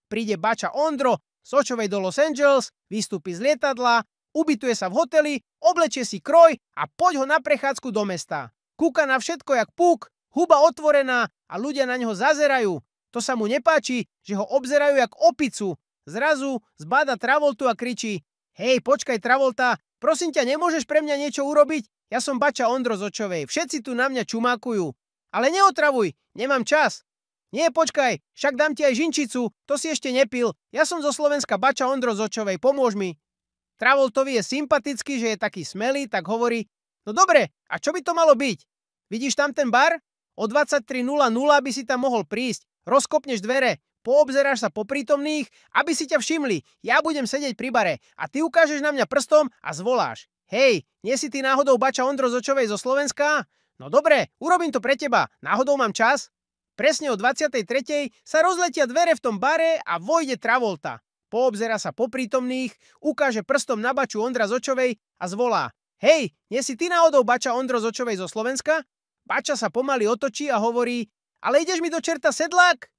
príde bača Ondro z Očovej do Los Angeles, vystúpi z lietadla, ubytuje sa v hoteli, oblečie si kroj a poď ho na prechádzku do mesta. Kúka na všetko jak púk, huba otvorená a ľudia na neho zazerajú. To sa mu nepáči, že ho obzerajú jak opicu. Zrazu zbáda Travoltu a kričí: Hej, počkaj Travolta, prosím ťa, nemôžeš pre mňa niečo urobiť? Ja som bača Ondro z Očovej, všetci tu na mňa čumákujú. Ale neotravuj, nemám čas. Nie, počkaj, však dám ti aj žinčicu, to si ešte nepil. Ja som zo Slovenska bača Ondro z Očovej, pomôž mi. Travoltovi je sympatický, že je taký smelý, tak hovorí: No dobre, a čo by to malo byť? Vidíš tam ten bar? O 23:00 by si tam mohol prísť. Rozkopneš dvere, poobzeráš sa po prítomných, aby si ťa všimli. Ja budem sedieť pri bare a ty ukážeš na mňa prstom a zvoláš: Hej, nie si ty náhodou bača Ondro z Očovej zo Slovenska? No dobre, urobím to pre teba. Náhodou mám čas? Presne o 23:00 sa rozletia dvere v tom bare a vojde Travolta. Poobzerá sa po prítomných, ukáže prstom na baču Ondra z Očovej a zvolá: Hej, nie si ty náhodou bača Ondro z Očovej zo Slovenska? Bača sa pomaly otočí a hovorí: Ale ideš mi do čerta sedlák?